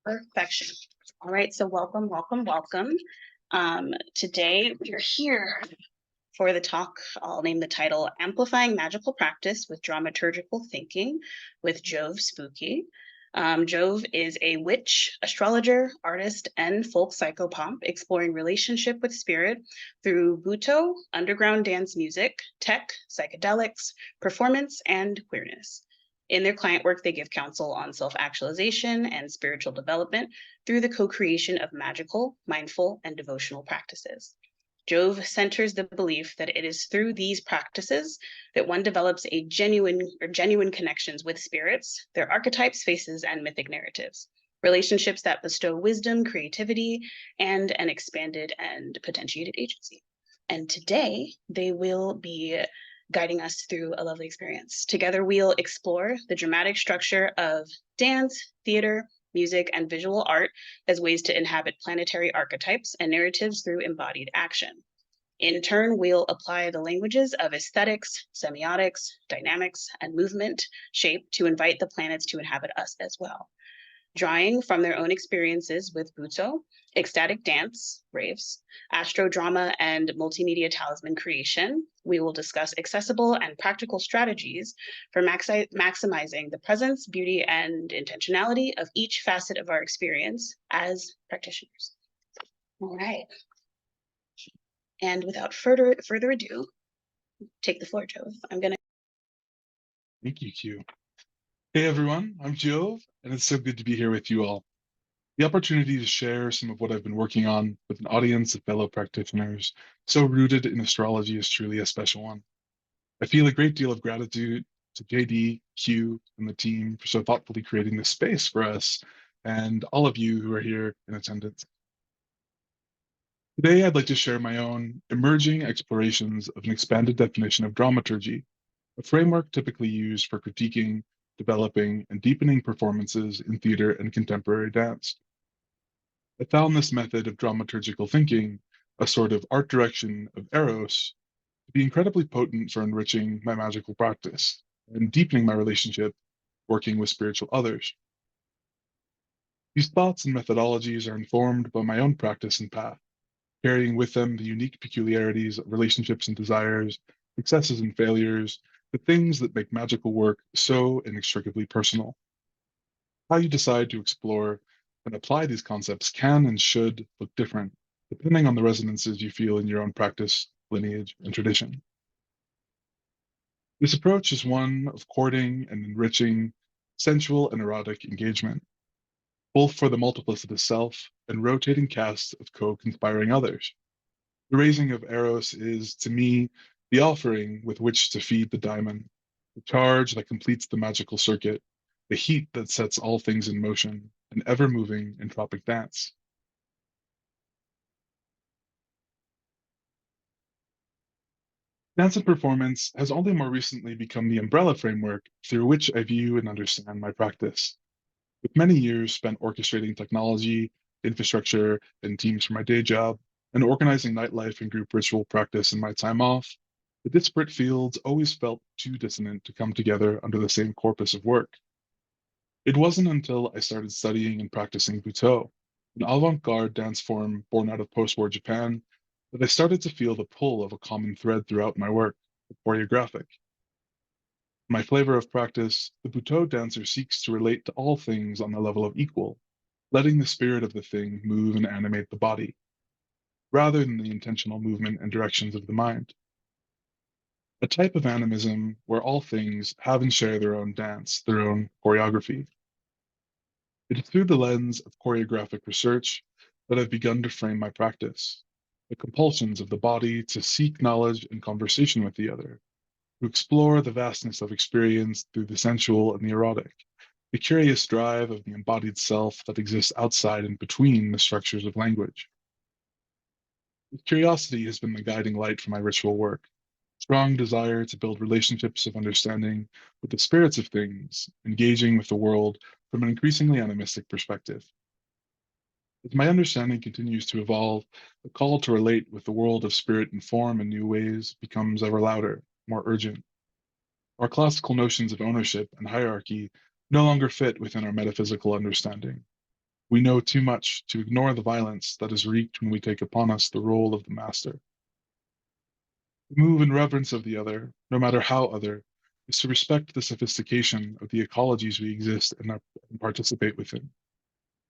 Perfection. All right, so welcome, welcome, welcome. Today we're here for the talk. I'll name the title Amplifying Magical Practice with Dramaturgical Thinking with Jove Spooky. Jove is a witch, astrologer, artist, and folk psychopomp exploring relationship with spirit through butoh, underground dance music, tech, psychedelics, performance, and queerness. In their client work, they give counsel on self-actualization and spiritual development through the co-creation of magical, mindful, and devotional practices. Jove centers the belief that it is through these practices that one develops a genuine connections with spirits, their archetypes, faces, and mythic narratives, relationships that bestow wisdom, creativity, and an expanded and potentiated agency. And today they will be guiding us through a lovely experience. Together, we'll explore the dramatic structure of dance, theater, music, and visual art as ways to inhabit planetary archetypes and narratives through embodied action. In turn, we'll apply the languages of aesthetics, semiotics, dynamics, and movement shape to invite the planets to inhabit us as well. Drawing from their own experiences with butoh, ecstatic dance, raves, astro-drama, and multimedia talisman creation, we will discuss accessible and practical strategies for maximizing the presence, beauty, and intentionality of each facet of our experience as practitioners. All right. And without further ado, take the floor, Jove. Thank you, Q. Hey everyone, I'm Jove, and it's so good to be here with you all. The opportunity to share some of what I've been working on with an audience of fellow practitioners so rooted in astrology is truly a special one. I feel a great deal of gratitude to JD, Q, and the team for so thoughtfully creating this space for us and all of you who are here in attendance. Today, I'd like to share my own emerging explorations of an expanded definition of dramaturgy, a framework typically used for critiquing, developing, and deepening performances in theater and contemporary dance. I found this method of dramaturgical thinking, a sort of art direction of eros, to be incredibly potent for enriching my magical practice and deepening my relationship working with spiritual others. These thoughts and methodologies are informed by my own practice and path, carrying with them the unique peculiarities of relationships and desires, successes and failures, the things that make magical work so inextricably personal. How you decide to explore and apply these concepts can and should look different, depending on the resonances you feel in your own practice, lineage, and tradition. This approach is one of courting and enriching sensual and erotic engagement, both for the multiplicitous self and rotating cast of co-conspiring others. The raising of Eros is, to me, the offering with which to feed the diamond, the charge that completes the magical circuit, the heat that sets all things in motion, an ever-moving entropic dance. Dance and performance has only more recently become the umbrella framework through which I view and understand my practice. With many years spent orchestrating technology, infrastructure, and teams for my day job, and organizing nightlife and group ritual practice in my time off, the disparate fields always felt too dissonant to come together under the same corpus of work. It wasn't until I started studying and practicing butoh, an avant-garde dance form born out of post-war Japan, that I started to feel the pull of a common thread throughout my work, the choreographic. In my flavor of practice, the butoh dancer seeks to relate to all things on the level of equal, letting the spirit of the thing move and animate the body, rather than the intentional movement and directions of the mind. A type of animism where all things have and share their own dance, their own choreography. It is through the lens of choreographic research that I've begun to frame my practice, the compulsions of the body to seek knowledge and conversation with the other, to explore the vastness of experience through the sensual and the erotic, the curious drive of the embodied self that exists outside and between the structures of language. Curiosity has been the guiding light for my ritual work, strong desire to build relationships of understanding with the spirits of things, engaging with the world from an increasingly animistic perspective. As my understanding continues to evolve, the call to relate with the world of spirit and form in new ways becomes ever louder, more urgent. Our classical notions of ownership and hierarchy no longer fit within our metaphysical understanding. We know too much to ignore the violence that is wreaked when we take upon us the role of the master. To move in reverence of the other, no matter how other, is to respect the sophistication of the ecologies we exist and participate within.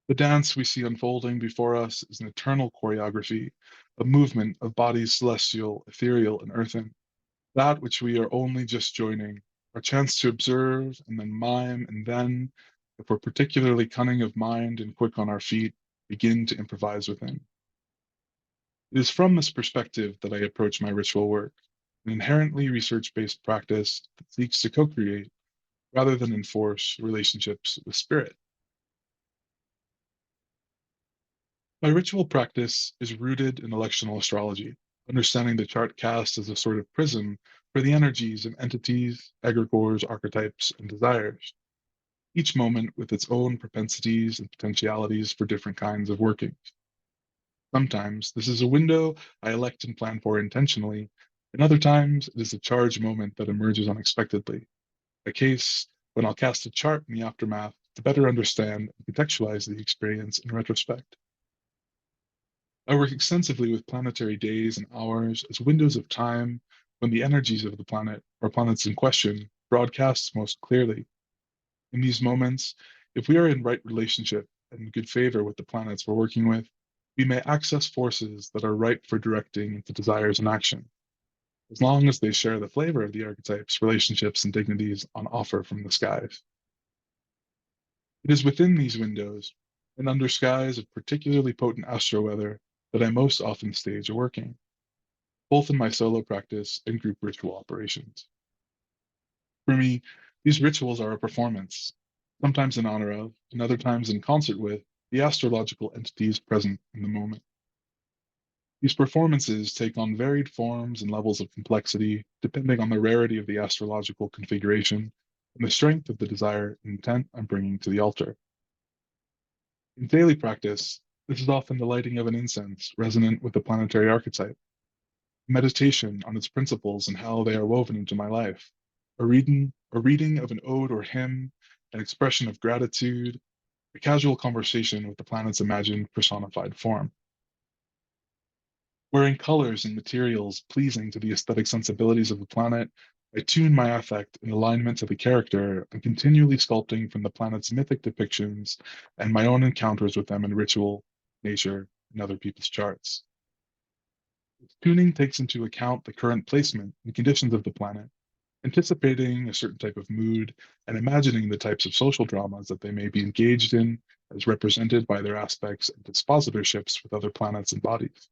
The dance we see unfolding before us is an eternal choreography, a movement of bodies celestial, ethereal, and earthen, that which we are only just joining, our chance to observe and then mime, and then, if we're particularly cunning of mind and quick on our feet, begin to improvise within. It is from this perspective that I approach my ritual work, an inherently research-based practice that seeks to co-create rather than enforce relationships with spirit. My ritual practice is rooted in electional astrology, understanding the chart cast as a sort of prism for the energies of entities, egregores, archetypes, and desires, each moment with its own propensities and potentialities for different kinds of workings. Sometimes this is a window I elect and plan for intentionally, and other times it is a charged moment that emerges unexpectedly, a case when I'll cast a chart in the aftermath to better understand and contextualize the experience in retrospect. I work extensively with planetary days and hours as windows of time when the energies of the planet or planets in question broadcasts most clearly. In these moments, if we are in right relationship and good favor with the planets we're working with, we may access forces that are ripe for directing into desires and action, as long as they share the flavor of the archetypes, relationships, and dignities on offer from the skies. It is within these windows, and under skies of particularly potent astro weather, that I most often stage a working, both in my solo practice and group ritual operations. For me, these rituals are a performance, sometimes in honor of, and other times in concert with, the astrological entities present in the moment. These performances take on varied forms and levels of complexity, depending on the rarity of the astrological configuration and the strength of the desire and intent I'm bringing to the altar. In daily practice, this is often the lighting of an incense resonant with the planetary archetype, meditation on its principles and how they are woven into my life, a reading of an ode or hymn, an expression of gratitude, a casual conversation with the planet's imagined personified form. Wearing colors and materials pleasing to the aesthetic sensibilities of the planet, I tune my affect in alignment to the character and continually sculpting from the planet's mythic depictions and my own encounters with them in ritual, nature, and other people's charts. Tuning takes into account the current placement and conditions of the planet, anticipating a certain type of mood and imagining the types of social dramas that they may be engaged in as represented by their aspects and dispositorships with other planets and bodies.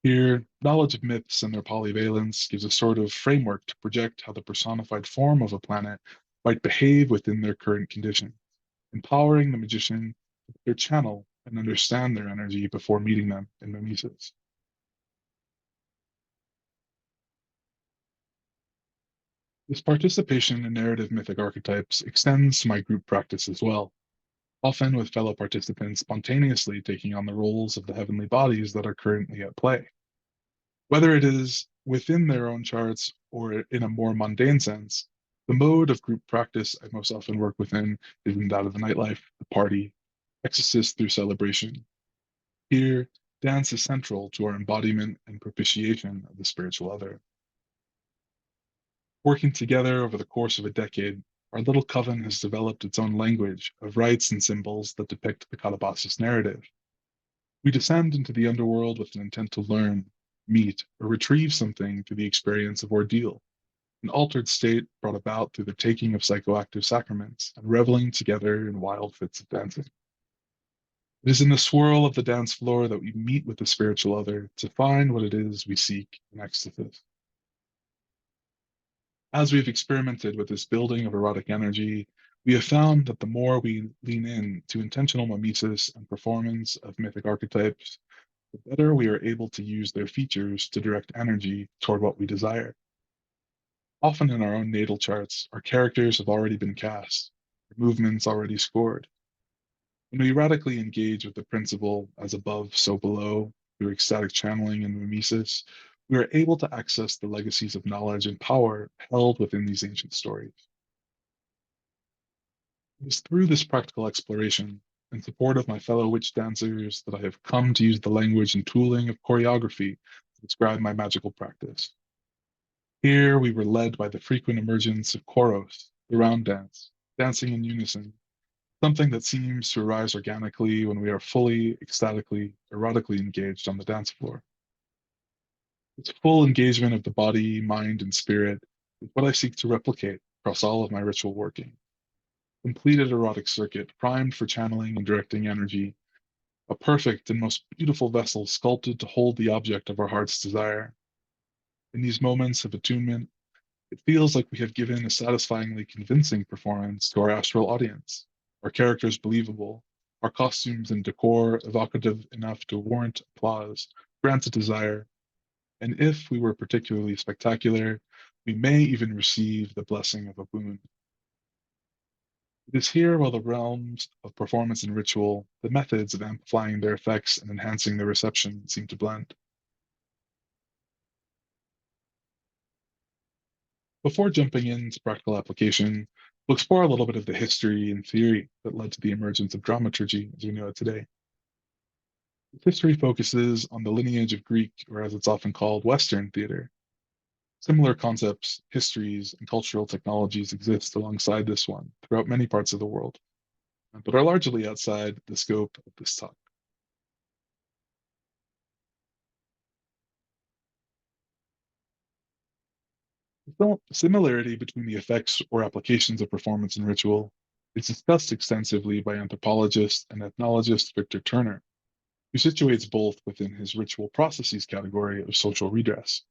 Here, knowledge of myths and their polyvalence gives a sort of framework to project how the personified form of a planet might behave within their current condition, empowering the magician to better channel and understand their energy before meeting them in mimesis. This participation in narrative mythic archetypes extends to my group practice as well, often with fellow participants spontaneously taking on the roles of the heavenly bodies that are currently at play. Whether it is within their own charts or in a more mundane sense, the mode of group practice I most often work within is in that of the nightlife, the party, exorcist through celebration. Here, dance is central to our embodiment and propitiation of the spiritual other. Working together over the course of a decade, our little coven has developed its own language of rites and symbols that depict the Calabasas narrative. We descend into the underworld with an intent to learn, meet, or retrieve something through the experience of ordeal, an altered state brought about through the taking of psychoactive sacraments and reveling together in wild fits of dancing. It is in the swirl of the dance floor that we meet with the spiritual other to find what it is we seek in ecstasy. As we've experimented with this building of erotic energy, we have found that the more we lean in to intentional mimesis and performance of mythic archetypes, the better we are able to use their features to direct energy toward what we desire. Often in our own natal charts, our characters have already been cast, their movements already scored. When we radically engage with the principle as above, so below, through ecstatic channeling and mimesis, we are able to access the legacies of knowledge and power held within these ancient stories. It is through this practical exploration in support of my fellow witch dancers that I have come to use the language and tooling of choreography to describe my magical practice. Here we were led by the frequent emergence of choros, the round dance, dancing in unison, something that seems to arise organically when we are fully, ecstatically, erotically engaged on the dance floor. This full engagement of the body, mind, and spirit is what I seek to replicate across all of my ritual working. Completed erotic circuit, primed for channeling and directing energy, a perfect and most beautiful vessel sculpted to hold the object of our heart's desire. In these moments of attunement, it feels like we have given a satisfyingly convincing performance to our astral audience, our characters believable, our costumes and decor evocative enough to warrant applause, grant a desire, and if we were particularly spectacular, we may even receive the blessing of a boon. It is here while the realms of performance and ritual, the methods of amplifying their effects and enhancing their reception seem to blend. Before jumping into practical application, we'll explore a little bit of the history and theory that led to the emergence of dramaturgy as we know it today. This history focuses on the lineage of Greek, or as it's often called, Western theater. Similar concepts, histories, and cultural technologies exist alongside this one throughout many parts of the world, but are largely outside the scope of this talk. The similarity between the effects or applications of performance and ritual is discussed extensively by anthropologist and ethnologist Victor Turner, who situates both within his ritual processes category of social redress.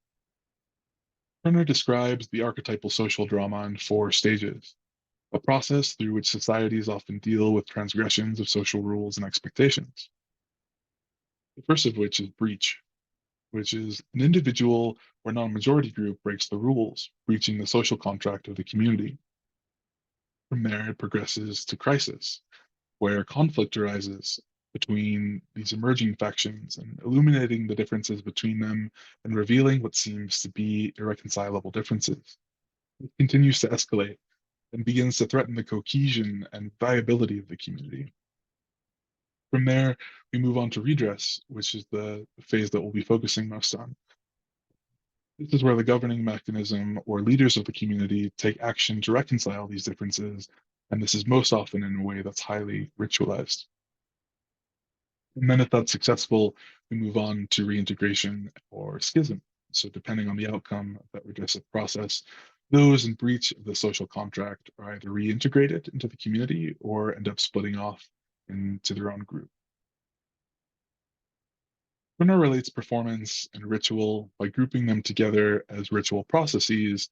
Turner describes the archetypal social drama in 4 stages, a process through which societies often deal with transgressions of social rules and expectations. The first of which is breach, which is an individual or non-majority group breaks the rules, breaching the social contract of the community. From there, it progresses to crisis, where conflict arises between these emerging factions and illuminating the differences between them and revealing what seems to be irreconcilable differences. It continues to escalate and begins to threaten the cohesion and viability of the community. From there, we move on to redress, which is the phase that we'll be focusing most on. This is where the governing mechanism or leaders of the community take action to reconcile these differences, and this is most often in a way that's highly ritualized. And then if that's successful, we move on to reintegration or schism. So depending on the outcome of that redressive process, those in breach of the social contract are either reintegrated into the community or end up splitting off into their own group. Turner relates performance and ritual by grouping them together as ritual processes,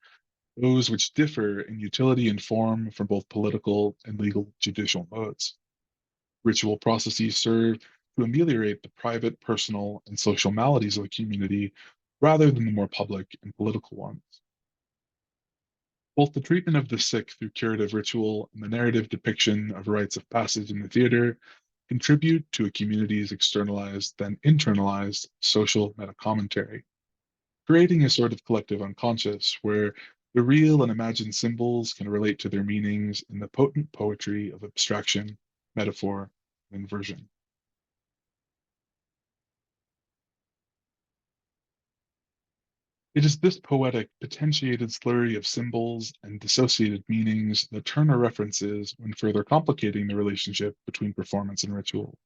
those which differ in utility and form from both political and legal judicial modes. Ritual processes serve to ameliorate the private, personal, and social maladies of the community rather than the more public and political ones. Both the treatment of the sick through curative ritual and the narrative depiction of rites of passage in the theater contribute to a community's externalized, then internalized social meta-commentary, creating a sort of collective unconscious where the real and imagined symbols can relate to their meanings in the potent poetry of abstraction, metaphor, and inversion. It is this poetic, potentiated slurry of symbols and dissociated meanings that Turner references when further complicating the relationship between performance and ritual,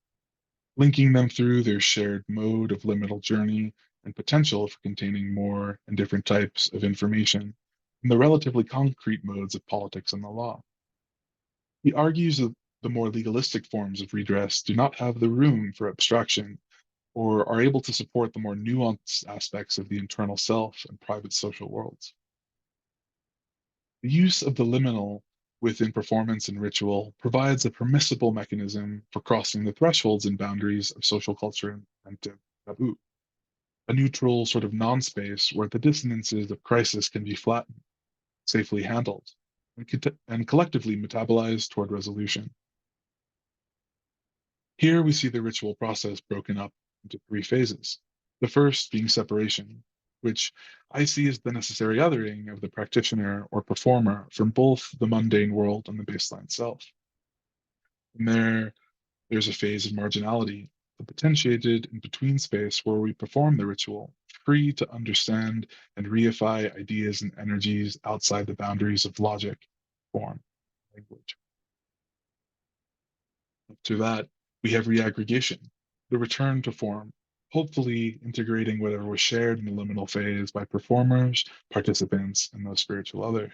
linking them through their shared mode of liminal journey and potential for containing more and different types of information in the relatively concrete modes of politics and the law. He argues that the more legalistic forms of redress do not have the room for abstraction or are able to support the more nuanced aspects of the internal self and private social worlds. The use of the liminal within performance and ritual provides a permissible mechanism for crossing the thresholds and boundaries of social culture and taboo, a neutral sort of non-space where the dissonances of crisis can be flattened, safely handled, and collectively metabolized toward resolution. Here we see the ritual process broken up into 3 phases. The first being separation, which I see as the necessary othering of the practitioner or performer from both the mundane world and the baseline self. From there, There's a phase of marginality, the potentiated in between space where we perform the ritual, free to understand and reify ideas and energies outside the boundaries of logic, form, language. After that, we have reaggregation, the return to form, hopefully integrating whatever was shared in the liminal phase by performers, participants, and those spiritual others.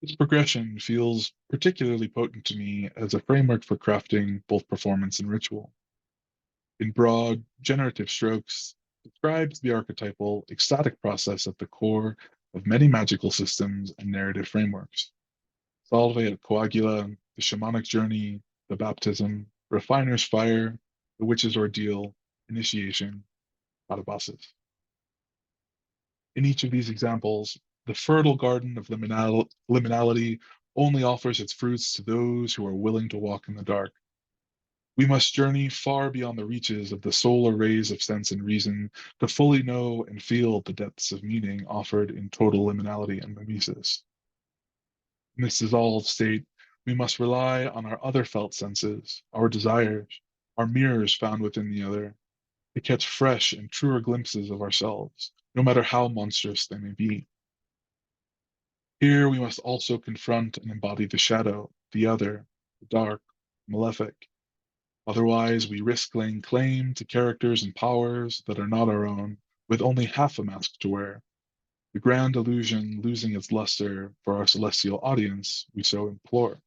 This progression feels particularly potent to me as a framework for crafting both performance and ritual. In broad, generative strokes, describes the archetypal, ecstatic process at the core of many magical systems and narrative frameworks. Salve et coagula, the shamanic journey, the baptism, refiner's fire, the witch's ordeal, initiation, katabasis. In each of these examples, the fertile garden of liminality only offers its fruits to those who are willing to walk in the dark. We must journey far beyond the reaches of the solar rays of sense and reason to fully know and feel the depths of meaning offered in total liminality and mimesis. In this dissolved state, we must rely on our other felt senses, our desires, our mirrors found within the other, to catch fresh and truer glimpses of ourselves, no matter how monstrous they may be. Here we must also confront and embody the shadow, the other, the dark, malefic. Otherwise, we risk laying claim to characters and powers that are not our own, with only half a mask to wear, the grand illusion losing its luster for our celestial audience we so implore.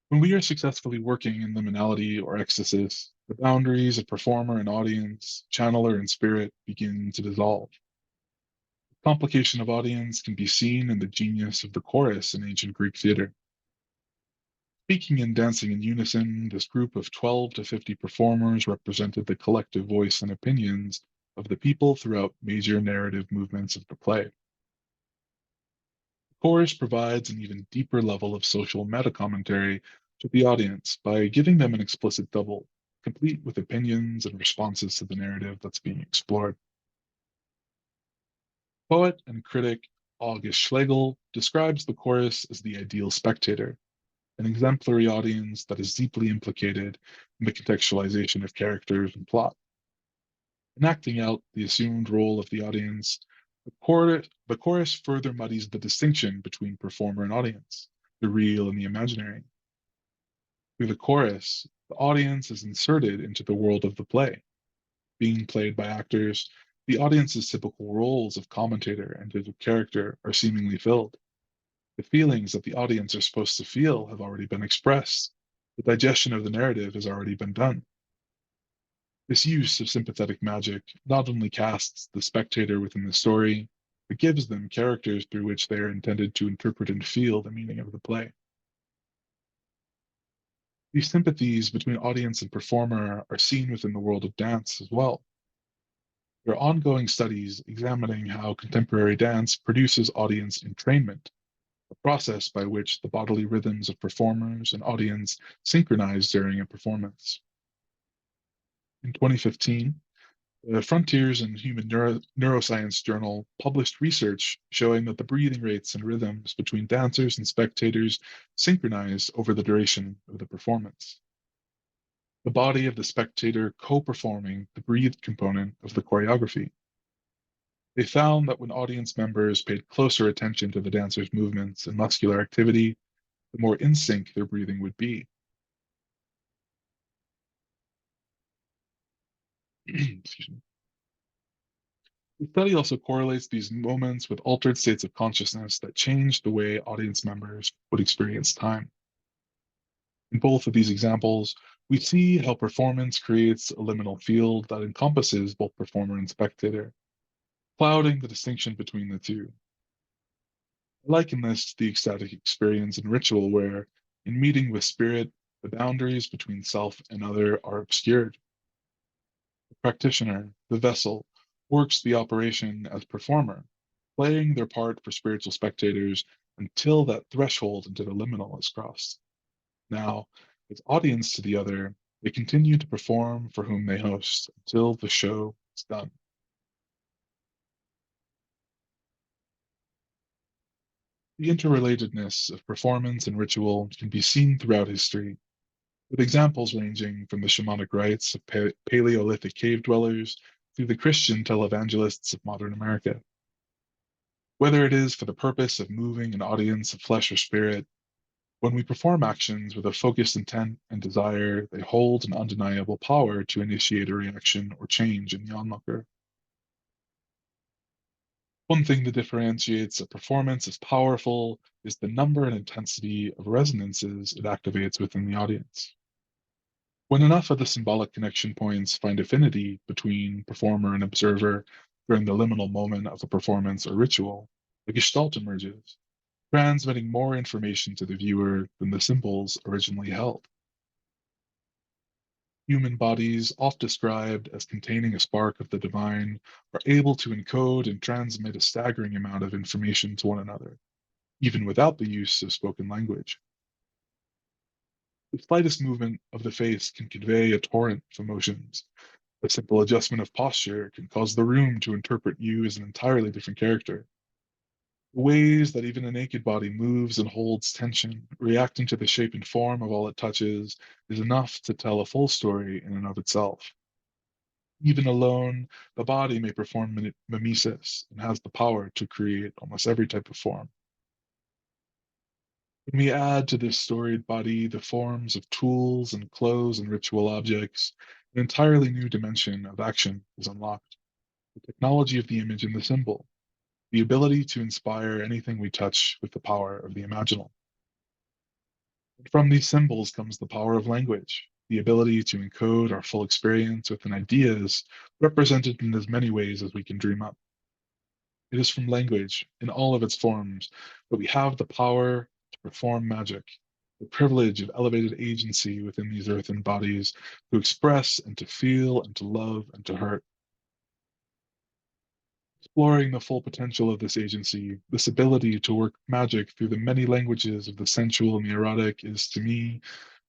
When we are successfully working in liminality or ecstasis, the boundaries of performer and audience, channeler and spirit begin to dissolve. The complication of audience can be seen in the genius of the chorus in ancient Greek theater. Speaking and dancing in unison, this group of 12 to 50 performers represented the collective voice and opinions of the people throughout major narrative movements of the play. The chorus provides an even deeper level of social meta-commentary to the audience by giving them an explicit double, complete with opinions and responses to the narrative that's being explored. Poet and critic August Schlegel describes the chorus as the ideal spectator, an exemplary audience that is deeply implicated in the contextualization of characters and plot. In acting out the assumed role of the audience, the chorus further muddies the distinction between performer and audience, the real and the imaginary. Through the chorus, the audience is inserted into the world of the play. Being played by actors, the audience's typical roles of commentator and of character are seemingly filled. The feelings that the audience are supposed to feel have already been expressed. The digestion of the narrative has already been done. This use of sympathetic magic not only casts the spectator within the story, but gives them characters through which they are intended to interpret and feel the meaning of the play. These sympathies between audience and performer are seen within the world of dance as well. There are ongoing studies examining how contemporary dance produces audience entrainment, a process by which the bodily rhythms of performers and audience synchronize during a performance. In 2015, the Frontiers in Human Neuroscience journal published research showing that the breathing rates and rhythms between dancers and spectators synchronize over the duration of the performance. The body of the spectator co-performing the breathed component of the choreography. They found that when audience members paid closer attention to the dancer's movements and muscular activity, the more in sync their breathing would be. Excuse me. The study also correlates these moments with altered states of consciousness that change the way audience members would experience time. In both of these examples, we see how performance creates a liminal field that encompasses both performer and spectator, clouding the distinction between the two. I liken this to the ecstatic experience in ritual where, in meeting with spirit, the boundaries between self and other are obscured. The practitioner, the vessel, works the operation as performer, playing their part for spiritual spectators until that threshold into the liminal is crossed. Now, as audience to the other, they continue to perform for whom they host until the show is done. The interrelatedness of performance and ritual can be seen throughout history, with examples ranging from the shamanic rites of Paleolithic cave dwellers to the Christian televangelists of modern America. Whether it is for the purpose of moving an audience of flesh or spirit, when we perform actions with a focused intent and desire, they hold an undeniable power to initiate a reaction or change in the onlooker. One thing that differentiates a performance as powerful is the number and intensity of resonances it activates within the audience. When enough of the symbolic connection points find affinity between performer and observer during the liminal moment of a performance or ritual, a gestalt emerges, transmitting more information to the viewer than the symbols originally held. Human bodies, oft described as containing a spark of the divine, are able to encode and transmit a staggering amount of information to one another, even without the use of spoken language. The slightest movement of the face can convey a torrent of emotions. A simple adjustment of posture can cause the room to interpret you as an entirely different character. The ways that even a naked body moves and holds tension, reacting to the shape and form of all it touches, is enough to tell a full story in and of itself. Even alone, the body may perform mimesis and has the power to create almost every type of form. When we add to this storied body the forms of tools and clothes and ritual objects, an entirely new dimension of action is unlocked. The technology of the image and the symbol, the ability to inspire anything we touch with the power of the imaginal. And from these symbols comes the power of language, the ability to encode our full experience within ideas represented in as many ways as we can dream up. It is from language, in all of its forms, that we have the power to perform magic, the privilege of elevated agency within these earthen bodies to express and to feel and to love and to hurt. Exploring the full potential of this agency, this ability to work magic through the many languages of the sensual and the erotic is, to me,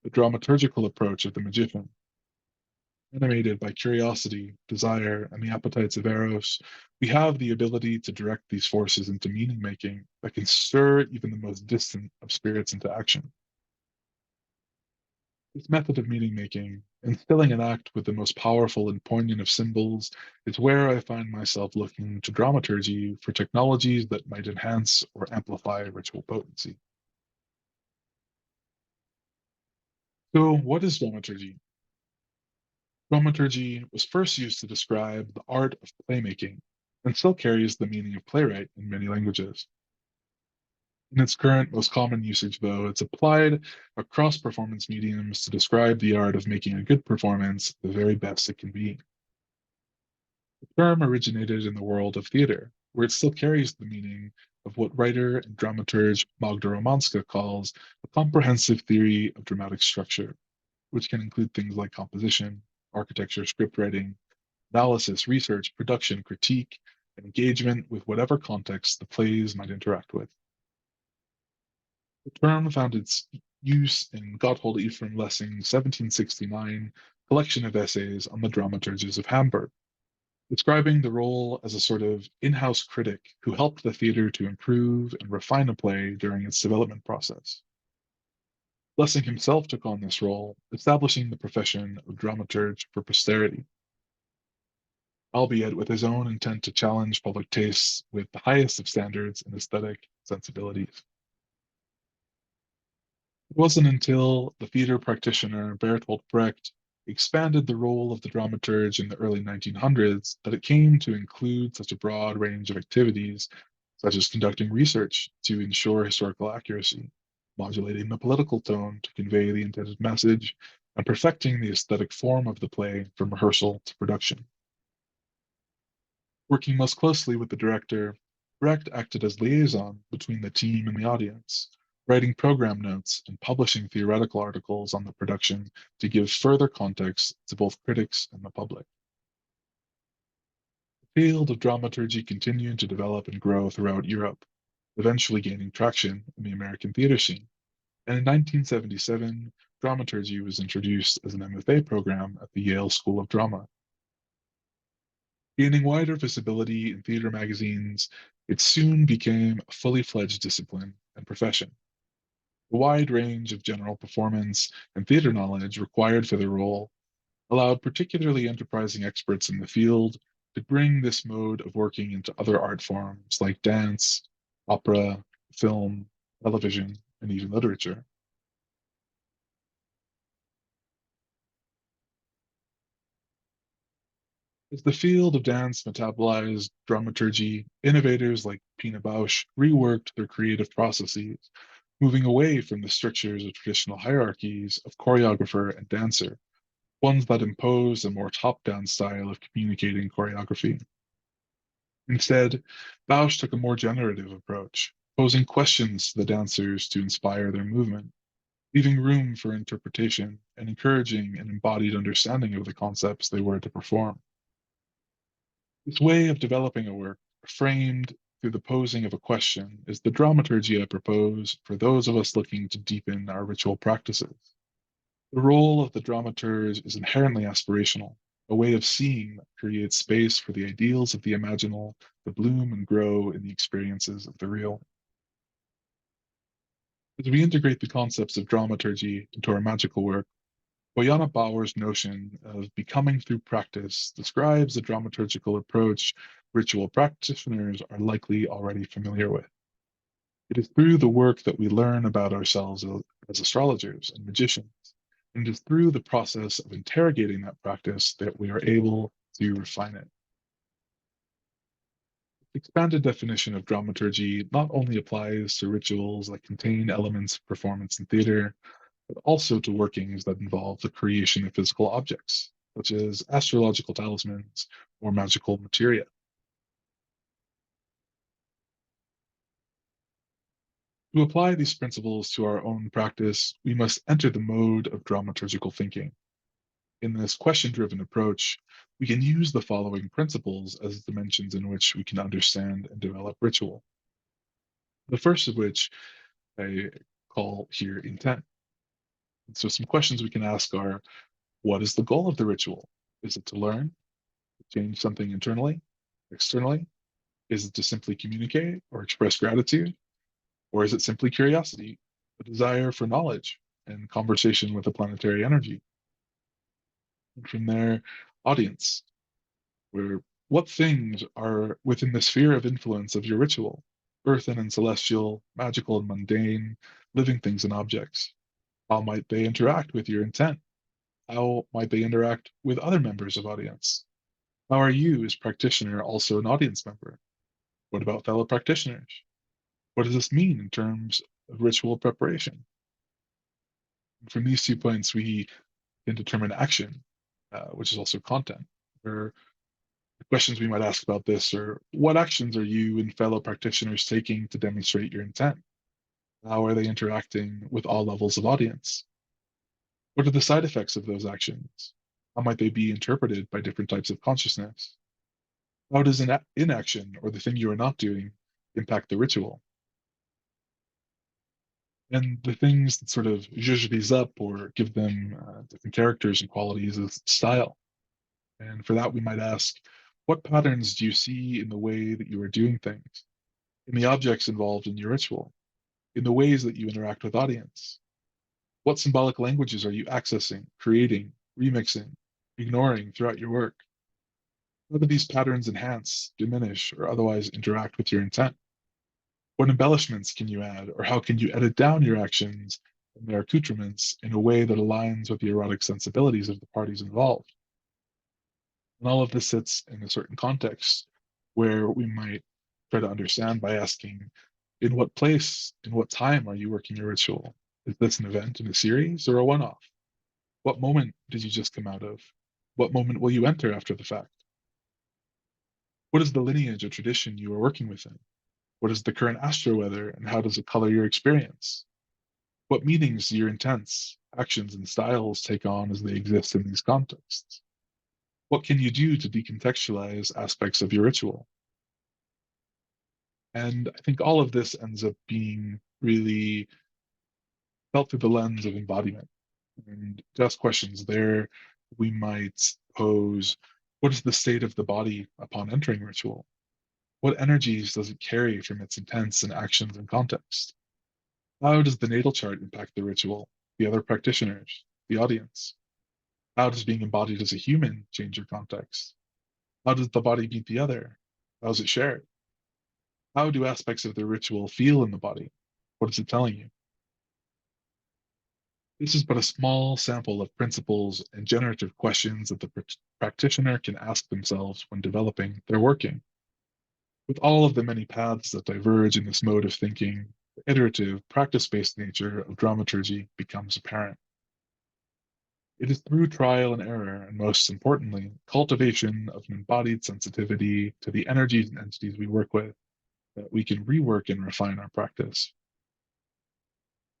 the dramaturgical approach of the magician. Animated by curiosity, desire, and the appetites of Eros, we have the ability to direct these forces into meaning making that can stir even the most distant of spirits into action. This method of meaning making, instilling an act with the most powerful and poignant of symbols, is where I find myself looking to dramaturgy for technologies that might enhance or amplify ritual potency. So, what is dramaturgy? Dramaturgy was first used to describe the art of playmaking and still carries the meaning of playwright in many languages. In its current, most common usage, though, it's applied across performance mediums to describe the art of making a good performance the very best it can be. The term originated in the world of theater, where it still carries the meaning of what writer and dramaturg Magda Romanska calls a comprehensive theory of dramatic structure, which can include things like composition, architecture, script writing, analysis, research, production, critique, and engagement with whatever context the plays might interact with. The term found its use in Gotthold Ephraim Lessing's 1769 collection of essays on the dramaturges of Hamburg, describing the role as a sort of in-house critic who helped the theater to improve and refine a play during its development process. Lessing himself took on this role, establishing the profession of dramaturg for posterity, albeit with his own intent to challenge public tastes with the highest of standards and aesthetic sensibilities. It wasn't until the theater practitioner Bertolt Brecht expanded the role of the dramaturg in the early 1900s that it came to include such a broad range of activities, such as conducting research to ensure historical accuracy, modulating the political tone to convey the intended message, and perfecting the aesthetic form of the play from rehearsal to production. Working most closely with the director, Brecht acted as liaison between the team and the audience, writing program notes and publishing theoretical articles on the production to give further context to both critics and the public. The field of dramaturgy continued to develop and grow throughout Europe, eventually gaining traction in the American theater scene. And in 1977, dramaturgy was introduced as an MFA program at the Yale School of Drama. Gaining wider visibility in theater magazines, it soon became a fully fledged discipline and profession. The wide range of general performance and theater knowledge required for the role allowed particularly enterprising experts in the field to bring this mode of working into other art forms like dance, opera, film, television, and even literature. As the field of dance metabolized dramaturgy, innovators like Pina Bausch reworked their creative processes, moving away from the strictures of traditional hierarchies of choreographer and dancer, ones that impose a more top-down style of communicating choreography. Instead, Bausch took a more generative approach, posing questions to the dancers to inspire their movement, leaving room for interpretation and encouraging an embodied understanding of the concepts they were to perform. This way of developing a work, framed through the posing of a question, is the dramaturgy I propose for those of us looking to deepen our ritual practices. The role of the dramaturg is inherently aspirational, a way of seeing that creates space for the ideals of the imaginal to bloom and grow in the experiences of the real. As we integrate the concepts of dramaturgy into our magical work, Bojana Bauer's notion of becoming through practice describes a dramaturgical approach ritual practitioners are likely already familiar with. It is through the work that we learn about ourselves as astrologers and magicians, and it is through the process of interrogating that practice that we are able to refine it. The expanded definition of dramaturgy not only applies to rituals that contain elements of performance and theater, but also to workings that involve the creation of physical objects, such as astrological talismans or magical materia. To apply these principles to our own practice, we must enter the mode of dramaturgical thinking. In this question-driven approach, we can use the following principles as dimensions in which we can understand and develop ritual. The first of which I call here intent. So some questions we can ask are, what is the goal of the ritual? Is it to learn, to change something internally, externally? Is it to simply communicate or express gratitude? Or is it simply curiosity, a desire for knowledge and conversation with the planetary energy? And from there, audience, where what things are within the sphere of influence of your ritual? Earthen and celestial, magical and mundane, living things and objects. How might they interact with your intent? How might they interact with other members of audience? How are you, as practitioner, also an audience member? What about fellow practitioners? What does this mean in terms of ritual preparation? And from these 2 points, we can determine action, which is also content. Where the questions we might ask about this are, what actions are you and fellow practitioners taking to demonstrate your intent? How are they interacting with all levels of audience? What are the side effects of those actions? How might they be interpreted by different types of consciousness? How does an inaction or the thing you are not doing impact the ritual? And the things that sort of zhuzh these up or give them different characters and qualities is style. And for that, we might ask, what patterns do you see in the way that you are doing things, in the objects involved in your ritual, in the ways that you interact with audience? What symbolic languages are you accessing, creating, remixing, ignoring throughout your work? How do these patterns enhance, diminish, or otherwise interact with your intent? What embellishments can you add, or how can you edit down your actions and their accoutrements in a way that aligns with the erotic sensibilities of the parties involved? And all of this sits in a certain context where we might try to understand by asking, in what place, in what time are you working your ritual? Is this an event in a series or a one-off? What moment did you just come out of? What moment will you enter after the fact? What is the lineage or tradition you are working within? What is the current astro weather and how does it color your experience? What meanings do your intents, actions, and styles take on as they exist in these contexts? What can you do to decontextualize aspects of your ritual? And I think all of this ends up being really felt through the lens of embodiment. And to ask questions there, we might pose, what is the state of the body upon entering ritual? What energies does it carry from its intents and actions and context? How does the natal chart impact the ritual, the other practitioners, the audience? How does being embodied as a human change your context? How does the body meet the other? How is it shared? How do aspects of the ritual feel in the body? What is it telling you? This is but a small sample of principles and generative questions that the practitioner can ask themselves when developing their working. With all of the many paths that diverge in this mode of thinking, the iterative, practice based nature of dramaturgy becomes apparent. It is through trial and error, and most importantly, cultivation of an embodied sensitivity to the energies and entities we work with, that we can rework and refine our practice.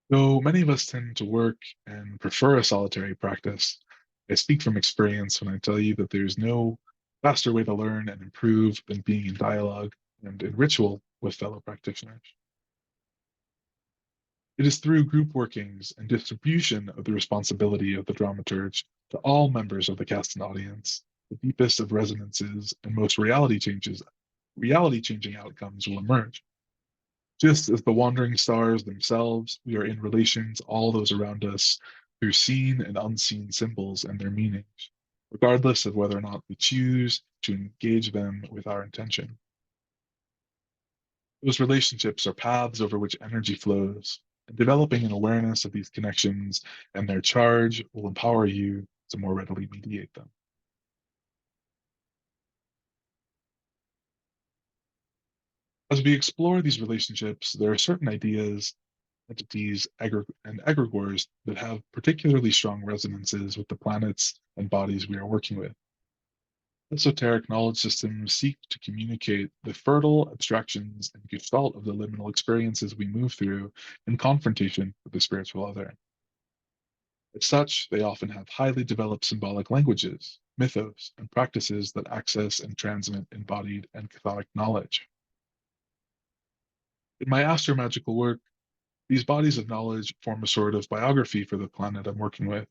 Though many of us tend to work and prefer a solitary practice, I speak from experience when I tell you that there's no faster way to learn and improve than being in dialogue and in ritual with fellow practitioners. It is through group workings and distribution of the responsibility of the dramaturg to all members of the cast and audience, the deepest of resonances and most reality changing outcomes will emerge. Just as the wandering stars themselves, we are in relation to all those around us through seen and unseen symbols and their meanings, regardless of whether or not we choose to engage them with our intention. Those relationships are paths over which energy flows, and developing an awareness of these connections and their charge will empower you to more readily mediate them. As we explore these relationships, there are certain ideas, entities, and egregores that have particularly strong resonances with the planets and bodies we are working with. Esoteric knowledge systems seek to communicate the fertile abstractions and gestalt of the liminal experiences we move through in confrontation with the spiritual other. As such, they often have highly developed symbolic languages, mythos, and practices that access and transmit embodied and chthonic knowledge. In my astromagical work, these bodies of knowledge form a sort of biography for the planet I'm working with,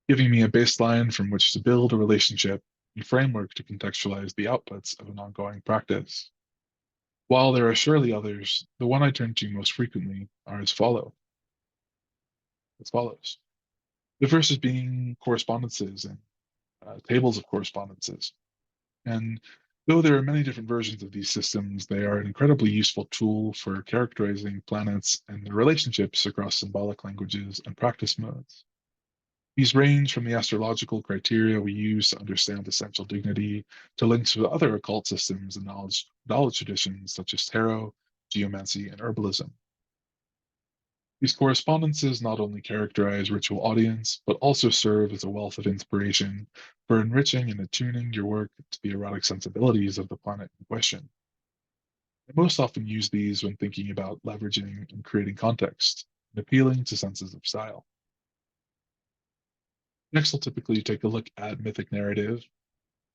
giving me a baseline from which to build a relationship and framework to contextualize the outputs of an ongoing practice. While there are surely others, the one I turn to most frequently are as follows. The first is being correspondences and tables of correspondences. And though there are many different versions of these systems, they are an incredibly useful tool for characterizing planets and their relationships across symbolic languages and practice modes. These range from the astrological criteria we use to understand essential dignity to links with other occult systems and knowledge traditions such as tarot, geomancy, and herbalism. These correspondences not only characterize ritual audience, but also serve as a wealth of inspiration for enriching and attuning your work to the erotic sensibilities of the planet in question. I most often use these when thinking about leveraging and creating context and appealing to senses of style. Next, I'll typically take a look at mythic narrative,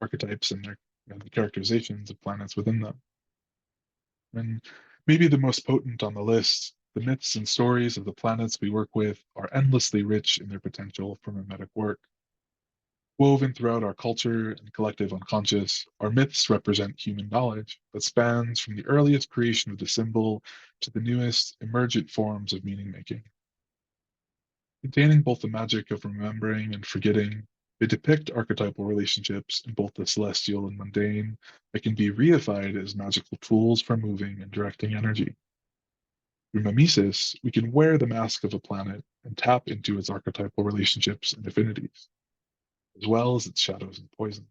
archetypes, and the characterizations of planets within them. And maybe the most potent on the list, the myths and stories of the planets we work with are endlessly rich in their potential for mimetic work. Woven throughout our culture and collective unconscious, our myths represent human knowledge that spans from the earliest creation of the symbol to the newest emergent forms of meaning making. Containing both the magic of remembering and forgetting, they depict archetypal relationships in both the celestial and mundane that can be reified as magical tools for moving and directing energy. Through mimesis, we can wear the mask of a planet and tap into its archetypal relationships and affinities, as well as its shadows and poisons.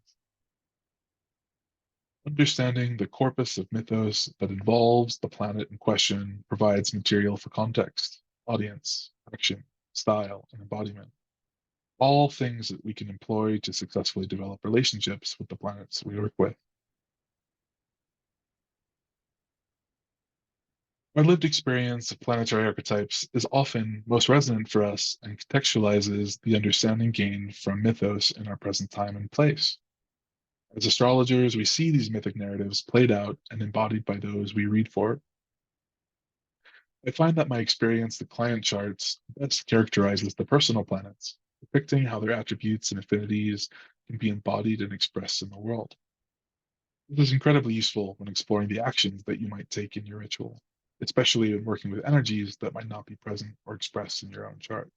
Understanding the corpus of mythos that involves the planet in question provides material for context, audience, action, style, and embodiment. All things that we can employ to successfully develop relationships with the planets we work with. Our lived experience of planetary archetypes is often most resonant for us and contextualizes the understanding gained from mythos in our present time and place. As astrologers, we see these mythic narratives played out and embodied by those we read for. I find that my experience, the client charts, best characterizes the personal planets, depicting how their attributes and affinities can be embodied and expressed in the world. This is incredibly useful when exploring the actions that you might take in your ritual. especially when working with energies that might not be present or expressed in your own chart.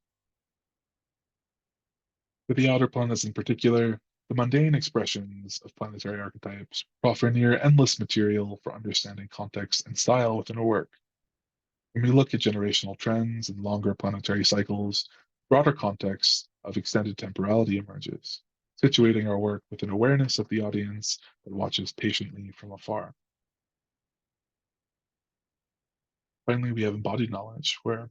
For the outer planets in particular, the mundane expressions of planetary archetypes offer near endless material for understanding context and style within a work. When we look at generational trends and longer planetary cycles, broader context of extended temporality emerges, situating our work with an awareness of the audience that watches patiently from afar. Finally, we have embodied knowledge, where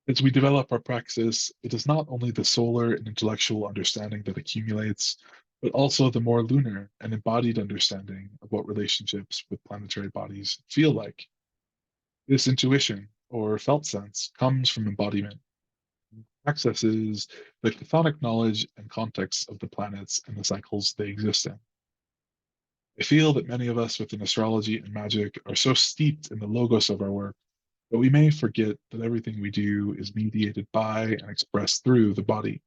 as we develop our praxis, it is not only the solar and intellectual understanding that accumulates, but also the more lunar and embodied understanding of what relationships with planetary bodies feel like. This intuition, or felt sense, comes from embodiment, accesses the chthonic knowledge and context of the planets and the cycles they exist in. I feel that many of us within astrology and magic are so steeped in the logos of our work that we may forget that everything we do is mediated by and expressed through the body.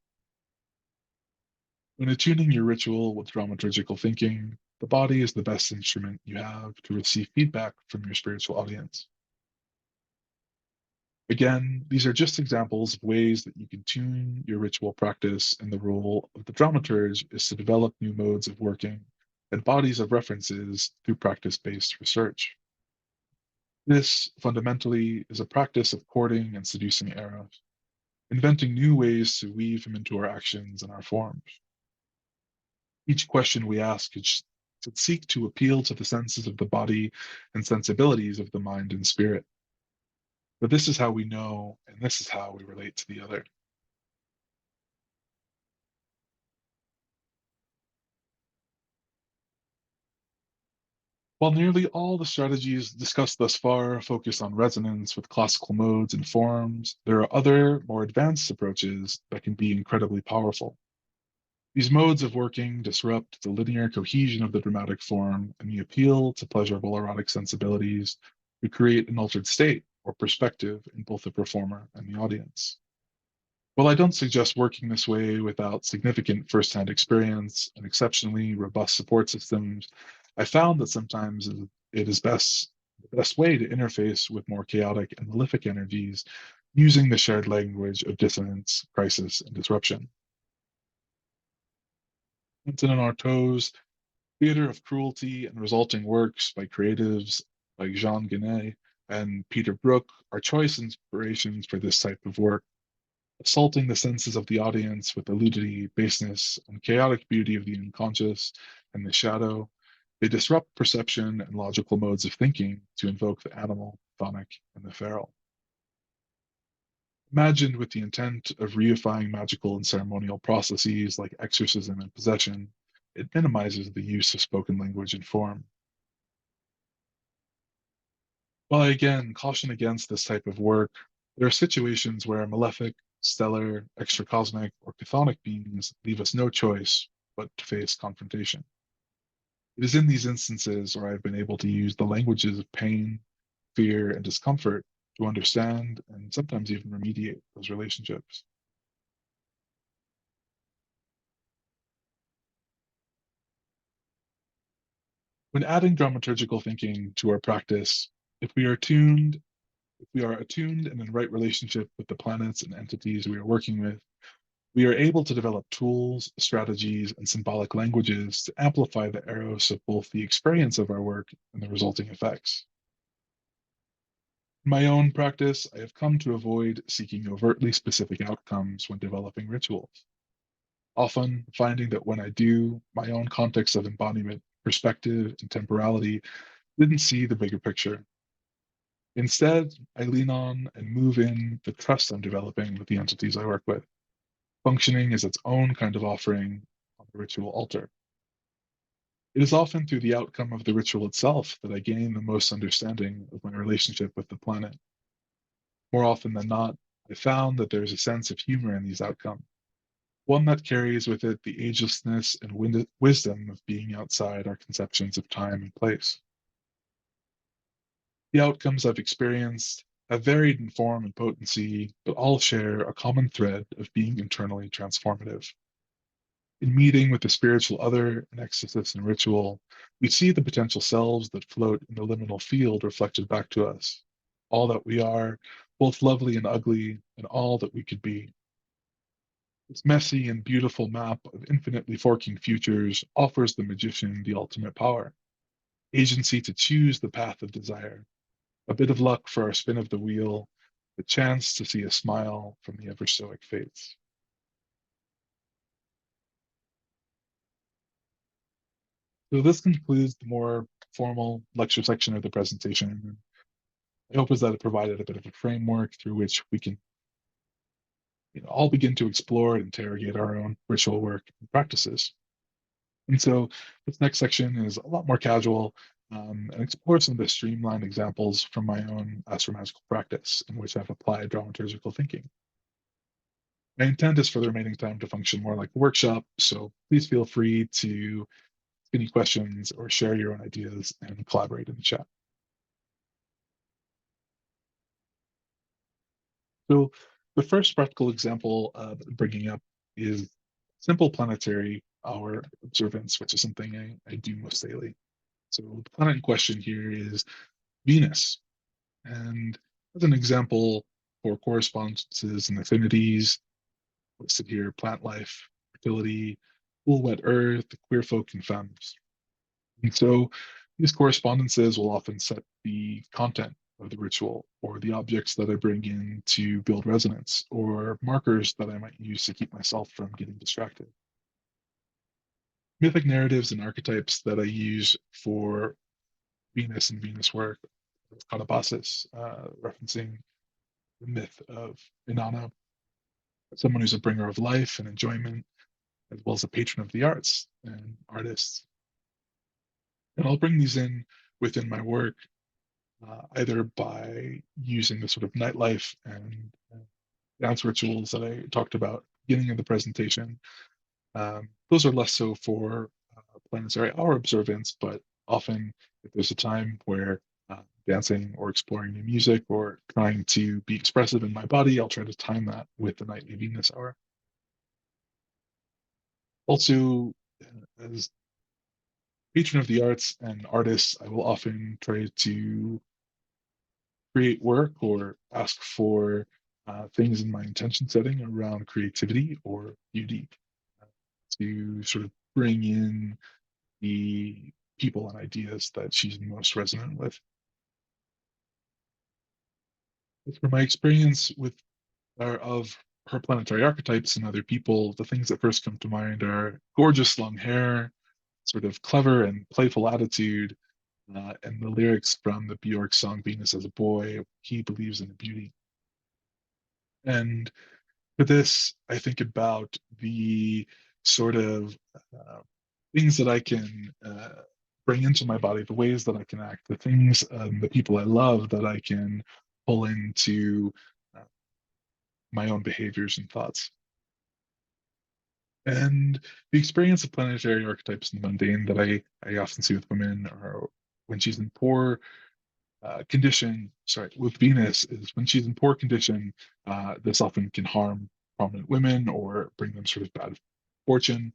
When attuning your ritual with dramaturgical thinking, the body is the best instrument you have to receive feedback from your spiritual audience. Again, these are just examples of ways that you can tune your ritual practice, and the role of the dramaturg is to develop new modes of working and bodies of references through practice-based research. This, fundamentally, is a practice of courting and seducing eros, inventing new ways to weave him into our actions and our forms. Each question we ask should seek to appeal to the senses of the body and sensibilities of the mind and spirit. But this is how we know, and this is how we relate to the other. While nearly all the strategies discussed thus far focus on resonance with classical modes and forms, there are other, more advanced approaches that can be incredibly powerful. These modes of working disrupt the linear cohesion of the dramatic form, and the appeal to pleasurable erotic sensibilities to create an altered state or perspective in both the performer and the audience. While I don't suggest working this way without significant firsthand experience and exceptionally robust support systems, I found that sometimes it is the best way to interface with more chaotic and malefic energies using the shared language of dissonance, crisis, and disruption. Hanson and Artaud's Theater of Cruelty and Resulting Works by creatives like Jean Genet and Peter Brook are choice inspirations for this type of work, assaulting the senses of the audience with the ludity, baseness, and chaotic beauty of the unconscious and the shadow. They disrupt perception and logical modes of thinking to invoke the animal, chthonic, and the feral. Imagined with the intent of reifying magical and ceremonial processes like exorcism and possession, it minimizes the use of spoken language and form. While I again caution against this type of work, there are situations where malefic, stellar, extracosmic, or chthonic beings leave us no choice but to face confrontation. It is in these instances where I've been able to use the languages of pain, fear, and discomfort to understand and sometimes even remediate those relationships. When adding dramaturgical thinking to our practice, if we are tuned, if we are attuned and in right relationship with the planets and entities we are working with, we are able to develop tools, strategies, and symbolic languages to amplify the eros of both the experience of our work and the resulting effects. In my own practice, I have come to avoid seeking overtly specific outcomes when developing rituals, often finding that when I do, my own context of embodiment, perspective, and temporality didn't see the bigger picture. Instead, I lean on and move in the trust I'm developing with the entities I work with, functioning as its own kind of offering on the ritual altar. It is often through the outcome of the ritual itself that I gain the most understanding of my relationship with the planet. More often than not, I found that there is a sense of humor in these outcomes, one that carries with it the agelessness and wisdom of being outside our conceptions of time and place. The outcomes I've experienced have varied in form and potency, but all share a common thread of being internally transformative. In meeting with the spiritual other in ecstasis and ritual, we see the potential selves that float in the liminal field reflected back to us. all that we are, both lovely and ugly, and all that we could be. This messy and beautiful map of infinitely forking futures offers the magician the ultimate power, agency to choose the path of desire, a bit of luck for our spin of the wheel, the chance to see a smile from the ever stoic fates. So this concludes the more formal lecture section of the presentation. I hope is that it provided a bit of a framework through which we can all begin to explore and interrogate our own ritual work and practices. And so this next section is a lot more casual and explores some of the streamlined examples from my own astromagical practice in which I've applied dramaturgical thinking. My intent is for the remaining time to function more like a workshop, so please feel free to ask any questions or share your own ideas and collaborate in the chat. So the first practical example that I'm bringing up is simple planetary hour observance, which is something I do most daily. So the planet in question here is Venus. And as an example for correspondences and affinities, listed here, plant life, fertility, cool wet earth, queer folk and femmes. And so these correspondences will often set the content of the ritual or the objects that I bring in to build resonance or markers that I might use to keep myself from getting distracted. Mythic narratives and archetypes that I use for Venus and Venus work, Catabasis, referencing the myth of Inanna, someone who's a bringer of life and enjoyment, as well as a patron of the arts and artists. And I'll bring these in within my work, either by using the sort of nightlife and dance rituals that I talked about at the beginning of the presentation. Those are less so for planetary hour observance, but often if there's a time where dancing or exploring new music or trying to be expressive in my body, I'll try to time that with the nightly Venus hour. Also, as patron of the arts and artists, I will often try to create work or ask for things in my intention setting around creativity or beauty to sort of bring in the people and ideas that she's most resonant with. From my experience with of her planetary archetypes and other people, the things that first come to mind are gorgeous long hair, sort of clever and playful attitude, and the lyrics from the Bjork song Venus as a Boy, he believes in the beauty. And for this, I think about the sort of things that I can bring into my body, the ways that I can act, the things, the people I love that I can pull into uh, my own behaviors and thoughts. And the experience of planetary archetypes in the mundane that I often see with women are when she's in poor condition, sorry, with Venus is when she's in poor condition, this often can harm prominent women or bring them sort of bad fortune.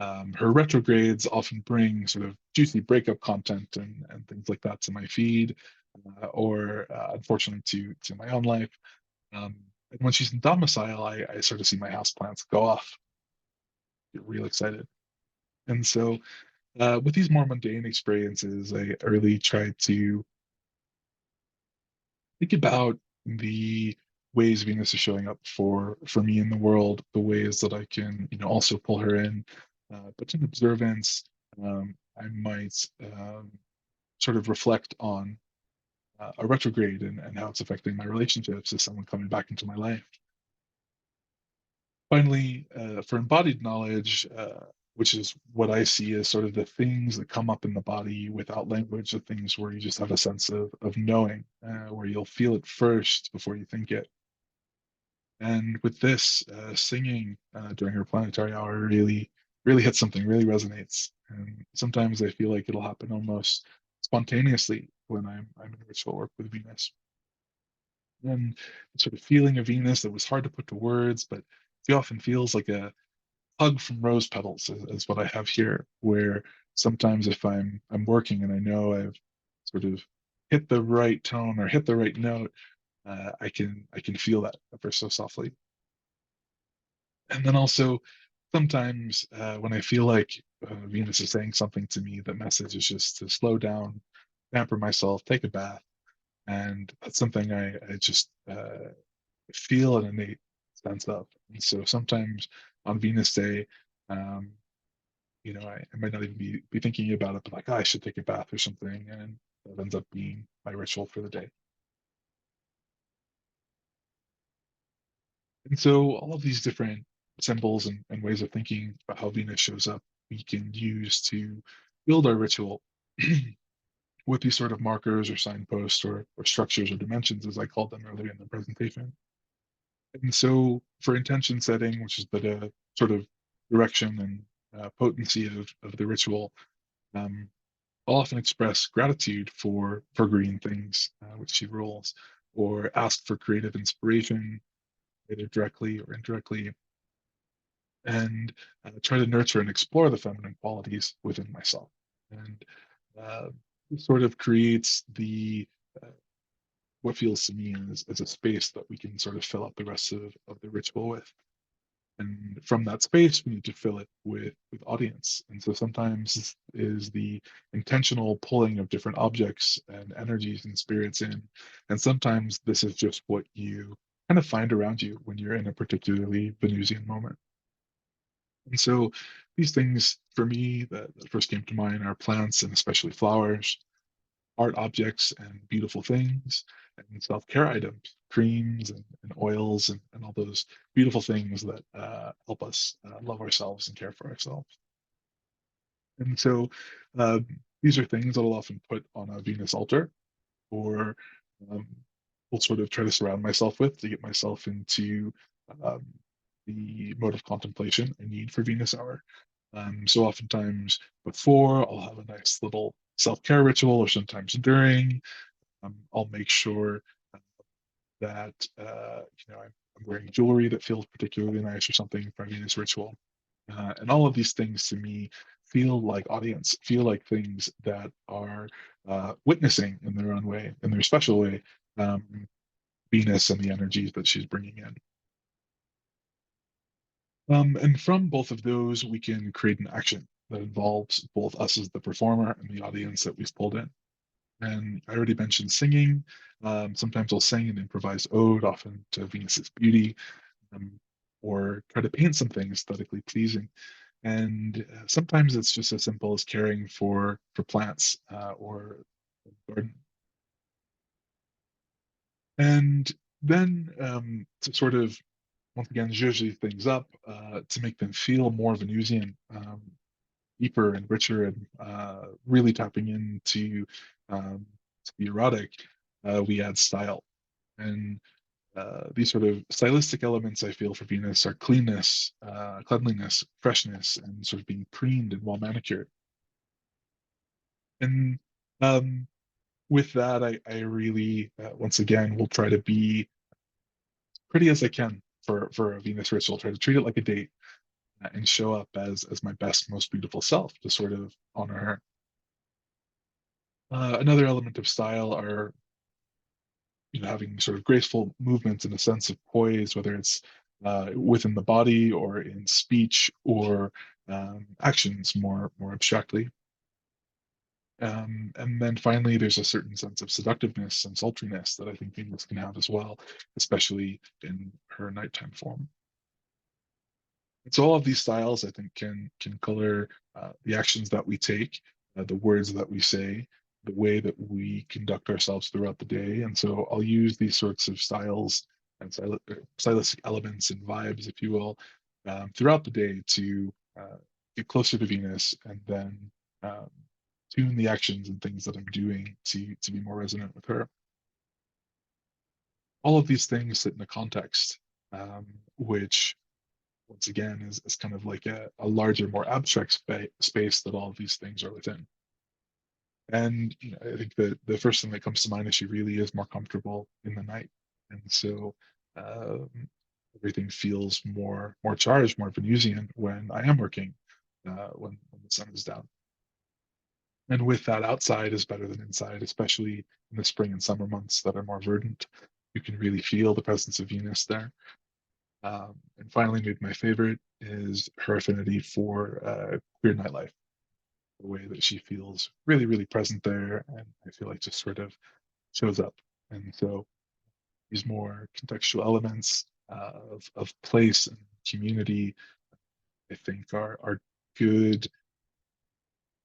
Her retrogrades often bring sort of juicy breakup content and things like that to my feed, or unfortunately to my own life. And when she's in domicile, I sort of see my house plants go off, get real excited. And so with these more mundane experiences, I really try to think about the ways Venus is showing up for me in the world, the ways that I can, also pull her in. But in observance, I might sort of reflect on a retrograde and how it's affecting my relationships as someone coming back into my life. Finally, for embodied knowledge, which is what I see as sort of the things that come up in the body without language, the things where you just have a sense of knowing, where you'll feel it first before you think it. And with this, singing during her planetary hour really hits something, really resonates. And sometimes I feel like it'll happen almost spontaneously when I'm in ritual work with Venus. And the sort of feeling of Venus that was hard to put to words, but she often feels like a hug from rose petals is what I have here, where sometimes if I'm working and I know I've sort of hit the right tone or hit the right note, I can feel that ever so softly. And then also sometimes when I feel like Venus is saying something to me, the message is just to slow down, pamper myself, take a bath, and that's something I just feel an innate sense of. And so sometimes on Venus Day, um, I might not even be thinking about it, but like, oh, I should take a bath or something, and that ends up being my ritual for the day. And so all of these different symbols and ways of thinking about how Venus shows up, we can use to build our ritual with these sort of markers or signposts or structures or dimensions, as I called them earlier in the presentation. And so for intention setting, which is the sort of direction and potency of the ritual, um, I'll often express gratitude for green things, which she rules, or ask for creative inspiration, either directly or indirectly, and try to nurture and explore the feminine qualities within myself. And uh, it sort of creates the what feels to me as a space that we can sort of fill up the rest of the ritual with. And from that space, we need to fill it with audience. And so sometimes is the intentional pulling of different objects and energies and spirits in. And sometimes this is just what you kind of find around you when you're in a particularly Venusian moment. And so these things for me that first came to mind are plants and especially flowers, art objects and beautiful things, and self-care items, creams and oils and all those beautiful things that help us love ourselves and care for ourselves. And so uh, these are things that I'll often put on a Venus altar or um, will sort of try to surround myself with to get myself into um, the mode of contemplation I need for Venus hour. So oftentimes before, I'll have a nice little self-care ritual, or sometimes during. I'll make sure that I'm wearing jewelry that feels particularly nice or something for Venus ritual. And all of these things to me feel like audience, feel like things that are witnessing in their own way, in their special way, um, Venus and the energies that she's bringing in. And from both of those, we can create an action that involves both us as the performer and the audience that we've pulled in. And I already mentioned singing. Sometimes I'll sing an improvised ode, often to Venus's beauty, um, or try to paint something aesthetically pleasing. And sometimes it's just as simple as caring for plants or garden. And then to sort of once again zhuzh these things up to make them feel more Venusian, deeper and richer, and really tapping into to the erotic. We add style, and these sort of stylistic elements I feel for Venus are cleanness, cleanliness, freshness, and sort of being preened and well manicured. And um, with that, I really, once again, will try to be pretty as I can for a Venus ritual. Try to treat it like a date and show up as my best, most beautiful self to sort of honor her. Another element of style are having sort of graceful movements and a sense of poise, whether it's within the body or in speech or actions more abstractly. And then finally, there's a certain sense of seductiveness and sultriness that I think Venus can have as well, especially in her nighttime form. And so all of these styles, I think, can color the actions that we take, the words that we say, the way that we conduct ourselves throughout the day. And so I'll use these sorts of styles and stylistic elements and vibes, if you will, throughout the day to get closer to Venus and then um, tune the actions and things that I'm doing to be more resonant with her. All of these things sit in a context, which once again is kind of like a larger, more abstract space that all of these things are within. And I think the first thing that comes to mind is she really is more comfortable in the night, and so um, everything feels more charged, more Venusian when I am working, when the sun is down. And with that, outside is better than inside, especially in the spring and summer months that are more verdant. You can really feel the presence of Venus there. And finally, maybe my favorite is her affinity for queer nightlife, the way that she feels really, really present there, and I feel like just sort of shows up. And so these more contextual elements of place and community, I think, are good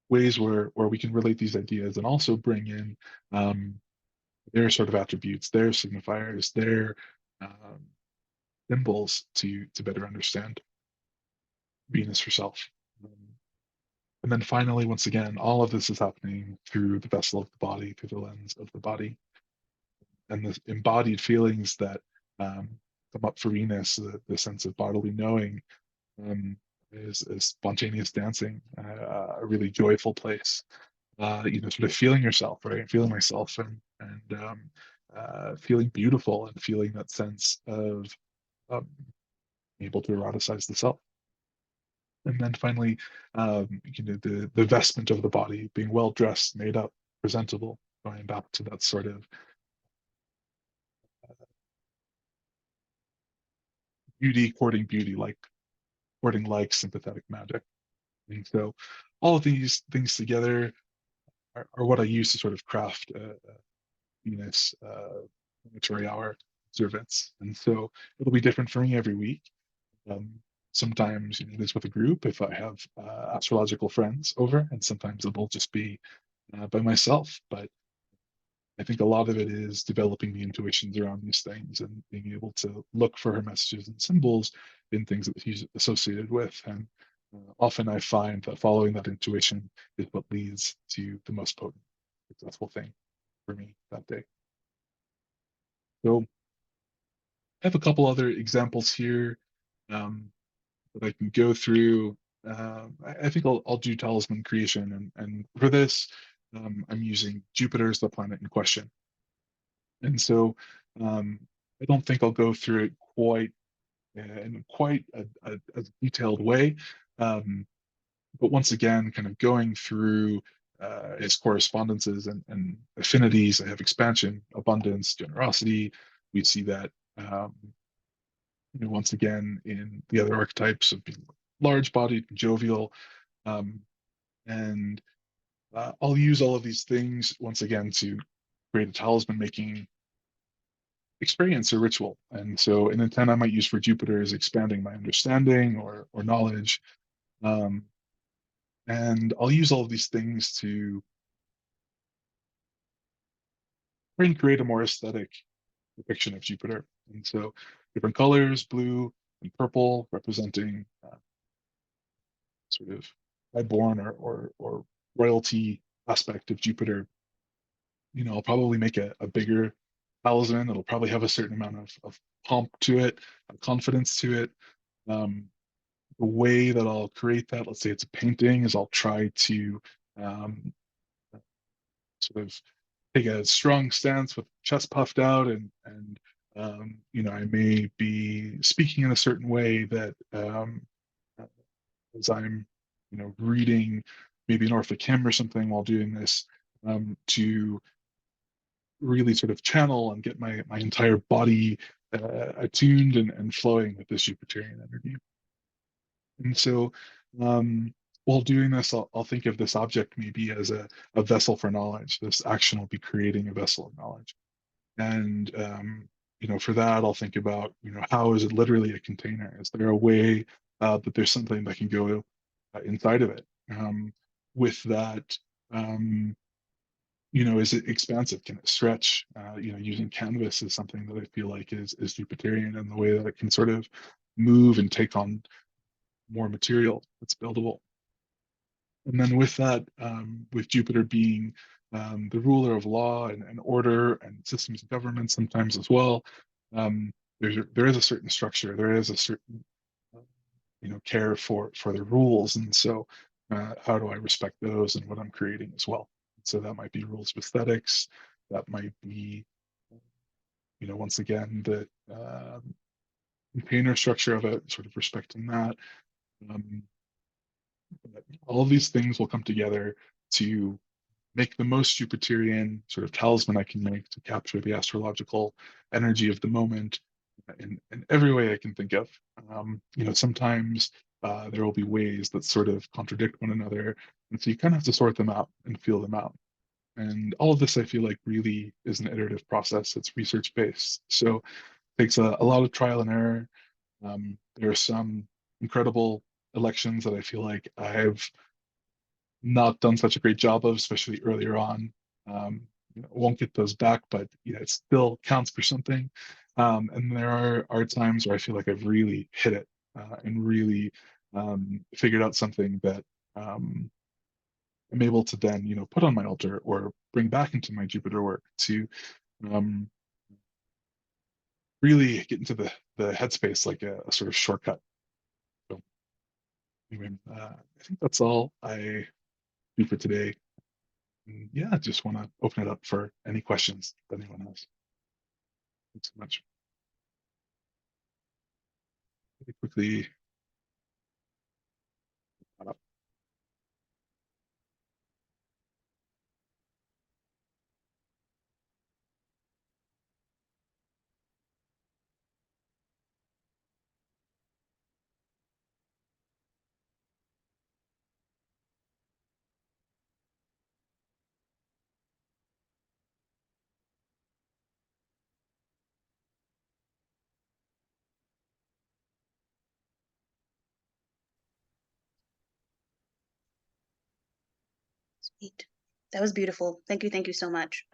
ways where we can relate these ideas and also bring in um, their sort of attributes, their signifiers, their um, symbols to better understand Venus herself. Um, and then finally, once again, all of this is happening through the vessel of the body, through the lens of the body, and the embodied feelings that um, come up for Venus, the sense of bodily knowing, um, is spontaneous dancing, a really joyful place. Sort of feeling yourself, right? Feeling myself and feeling beautiful and feeling that sense of um, able to eroticize the self. And then finally, the vestment of the body, being well dressed, made up, presentable, going back to that sort of beauty, like courting like sympathetic magic. And so all of these things together are what I use to sort of craft Venus planetary hour observance. And so it'll be different for me every week. Um, Sometimes it is with a group if I have astrological friends over, and sometimes it will just be by myself. But I think a lot of it is developing the intuitions around these things and being able to look for her messages and symbols in things that he's associated with. And often I find that following that intuition is what leads to the most potent, successful thing for me that day. So I have a couple other examples here um, that I can go through. I think I'll do talisman creation, and for this, I'm using Jupiter as the planet in question. And so um, I don't think I'll go through it in quite a detailed way. Um, but once again, kind of going through its correspondences and affinities, I have expansion, abundance, generosity. We see that once again in the other archetypes of being large-bodied, jovial, um, and I'll use all of these things once again to create a talisman making experience or ritual. And so an intent I might use for Jupiter is expanding my understanding or knowledge. Um, and I'll use all of these things to try and create a more aesthetic depiction of Jupiter. And so different colors, blue and purple, representing sort of highborn or royalty aspect of Jupiter. I'll probably make a bigger talisman. It'll probably have a certain amount of pomp to it, confidence to it. Um, the way that I'll create that, let's say it's a painting, is I'll try to um, sort of take a strong stance with chest puffed out and I may be speaking in a certain way that as I'm reading maybe an Orphic hymn or something while doing this to really sort of channel and get my entire body attuned and flowing with this Jupiterian energy. And so while doing this, I'll think of this object maybe as a vessel for knowledge. This action will be creating a vessel of knowledge. And for that, I'll think about, how is it literally a container? Is there a way that there's something that can go inside of it? With that, is it expansive? Can it stretch? Using canvas is something that I feel like is Jupiterian in the way that it can sort of move and take on more material that's buildable. And then with that, with Jupiter being the ruler of law and order and systems of government sometimes as well, there is a certain structure, there is a certain care for the rules, and so how do I respect those and what I'm creating as well? So that might be rules of aesthetics, that might be once again the container structure of it, sort of respecting that. Um, all of these things will come together to make the most Jupiterian sort of talisman I can make to capture the astrological energy of the moment in every way I can think of. Sometimes there will be ways that sort of contradict one another, and so you kind of have to sort them out and feel them out. And all of this, I feel like, really is an iterative process. It's research based, so it takes a lot of trial and error. There are some incredible elections that I feel like I've not done such a great job of, especially earlier on. Won't get those back, but it still counts for something. And there are times where I feel like I've really hit it and really figured out something that I'm able to then, put on my altar or bring back into my Jupiter work to um, really get into the headspace like a sort of shortcut. So anyway, I think that's all I do for today. And yeah, I just want to open it up for any questions that anyone has. Thanks so much. Really quickly. Sweet. That was beautiful. Thank you. Thank you so much.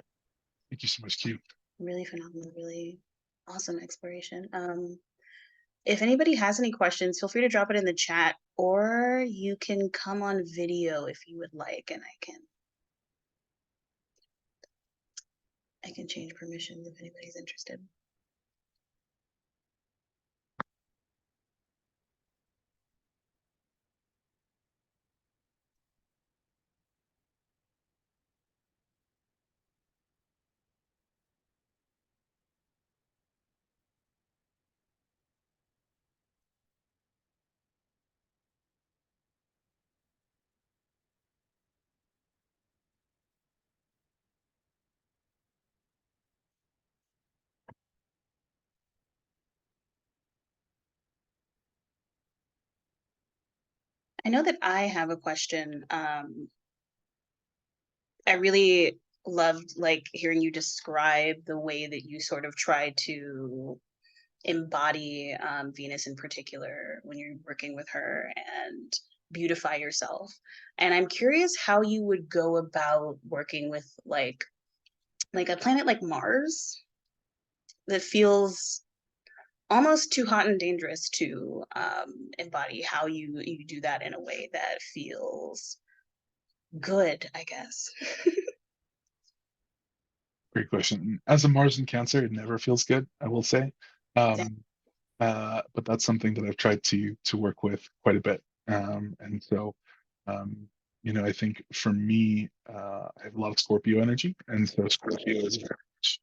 Thank you so much, Q. Really phenomenal, really awesome exploration. If anybody has any questions, feel free to drop it in the chat, or you can come on video if you would like, and I can change permissions if anybody's interested. I know that I have a question. I really loved hearing you describe the way that you sort of try to embody Venus in particular when you're working with her and beautify yourself. And I'm curious how you would go about working with like a planet like Mars that feels almost too hot and dangerous to embody. How you do that in a way that feels good, I guess. Great question. As a Mars in Cancer, it never feels good, I will say. Um, but that's something that I've tried to work with quite a bit. And so, um, I think for me, I have a lot of Scorpio energy, and so Scorpio is very much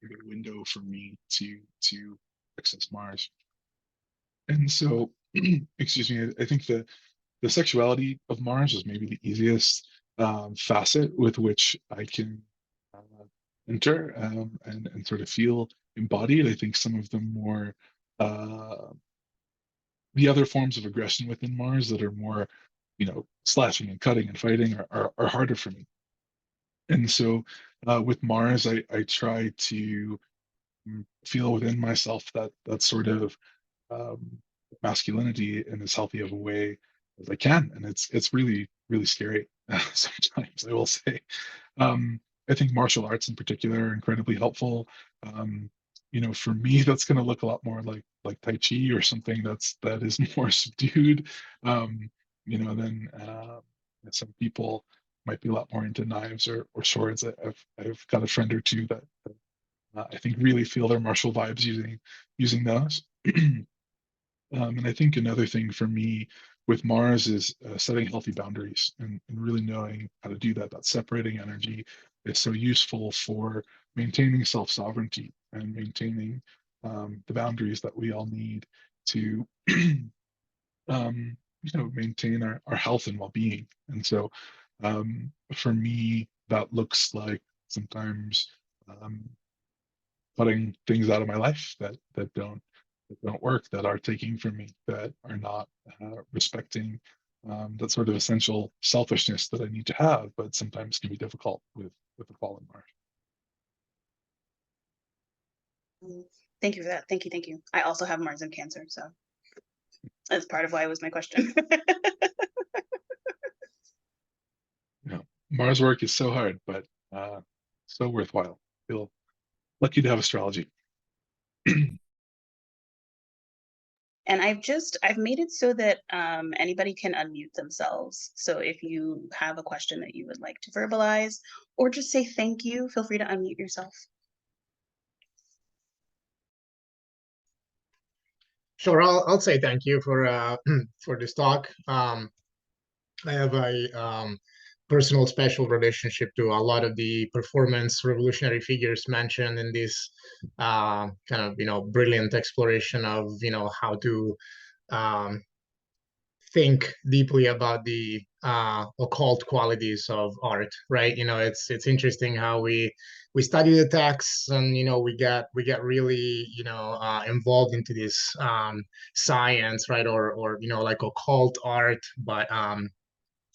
a window for me to access Mars. And so, excuse me, I think the sexuality of Mars is maybe the easiest facet with which I can uh, enter and sort of feel embodied. I think some of the more uh, the other forms of aggression within Mars that are more, slashing and cutting and fighting are harder for me. And so with Mars, I try to feel within myself that sort of um, masculinity in as healthy of a way as I can, and it's really really scary sometimes. I will say, um, I think martial arts in particular are incredibly helpful. Um, for me, that's going to look a lot more like Tai Chi or something that is more subdued. Than some people might be a lot more into knives or swords. I've got a friend or two that I think really feel their martial vibes using those. And I think another thing for me with Mars is setting healthy boundaries and really knowing how to do that. That separating energy is so useful for maintaining self-sovereignty and maintaining the boundaries that we all need to, maintain our health and well-being. And so, For me, that looks like sometimes um, cutting things out of my life that don't work, that are taking from me, that are not respecting that sort of essential selfishness that I need to have, but sometimes can be difficult with the fallen Mars. Mm, thank you for that. Thank you, thank you. I also have Mars and Cancer, so that's part of why it was my question. You know, Mars work is so hard, but so worthwhile. Feel lucky to have astrology. And I've made it so that anybody can unmute themselves. So if you have a question that you would like to verbalize or just say thank you, feel free to unmute yourself. Sure, I'll say thank you for for this talk. I have a personal special relationship to a lot of the performance revolutionary figures mentioned in this kind of brilliant exploration of how to um, think deeply about the occult qualities of art, right? It's interesting how we study the texts, and we get really involved into this science, right? Or like occult art, but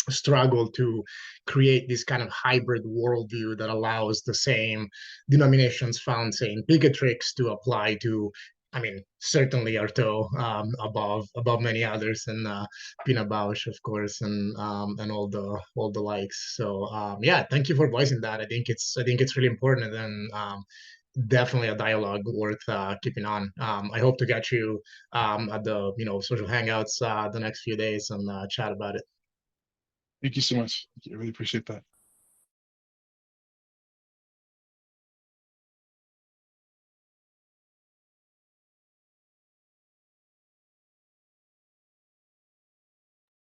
struggle to create this kind of hybrid worldview that allows the same denominations found, say, in Bigotrix to apply to, I mean, certainly Artaud, above many others, and Pina Bausch, of course, and all the likes. So yeah, thank you for voicing that. I think it's really important, and definitely a dialogue worth keeping on. I hope to get you at the social hangouts the next few days and chat about it. Thank you so much. I really appreciate that.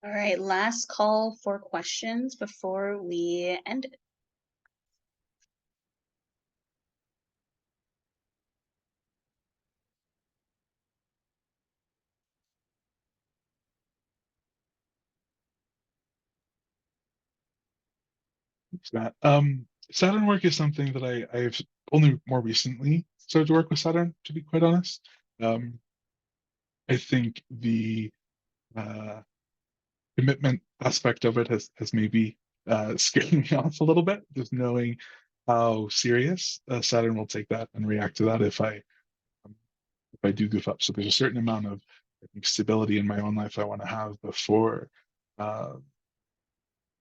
All right, last call for questions before we end it. Thanks, Matt. Saturn work is something that I've only more recently started to work with Saturn, to be quite honest. I think the uh, commitment aspect of it has maybe scared me off a little bit, just knowing how serious Saturn will take that and react to that if I do goof up. So there's a certain amount of, I think, stability in my own life I want to have before uh,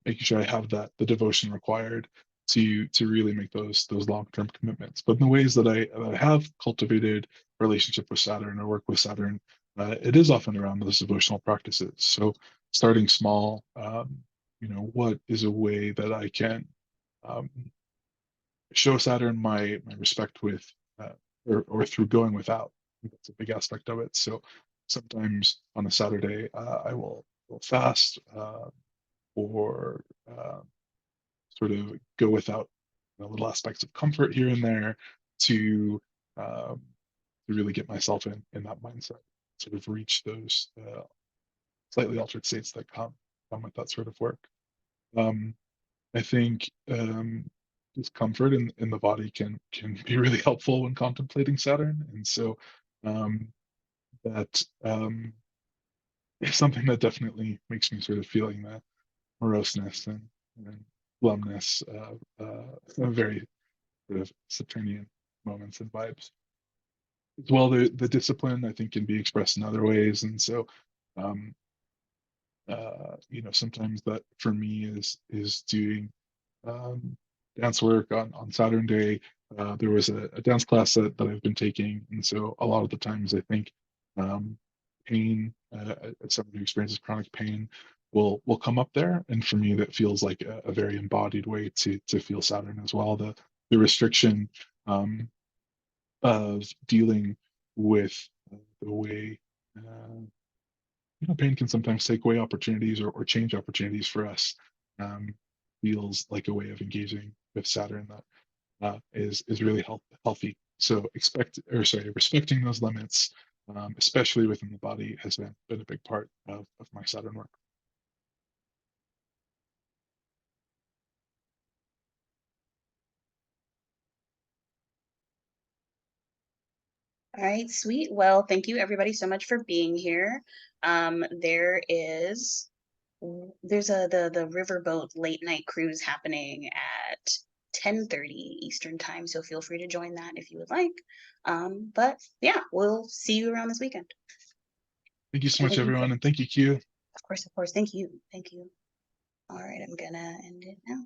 making sure I have the devotion required to really make those long-term commitments. But in the ways that I have cultivated a relationship with Saturn or work with Saturn, it is often around those devotional practices. So starting small, what is a way that I can um, show Saturn my respect with, or through going without. I think that's a big aspect of it. So sometimes on a Saturday, I will fast, or sort of go without little aspects of comfort here and there to um, to really get myself in that mindset, sort of reach those slightly altered states that come with that sort of work. Um, I think discomfort in the body can be really helpful when contemplating Saturn, and so um, that is something that definitely makes me sort of feeling that moroseness and glumness, very sort of Saturnian moments and vibes. As well, the discipline I think can be expressed in other ways, and so um, sometimes that for me is doing um, dance work on Saturn Day. There was a dance class that I've been taking, and so a lot of the times I think um, pain, as someone who experiences chronic pain, will come up there, and for me that feels like a very embodied way to feel Saturn as well. The restriction um, of dealing with the way pain can sometimes take away opportunities or change opportunities for us. Um, Feels like a way of engaging with Saturn that is really healthy. So respecting those limits, especially within the body, has been a big part of my Saturn work. All right, sweet. Well, thank you everybody so much for being here. There's the riverboat late night cruise happening at 10:30 Eastern time, so feel free to join that if you would like. But yeah, we'll see you around this weekend. Thank you so much, everyone, and thank you, Q. Of course, thank you. All right, I'm gonna end it now.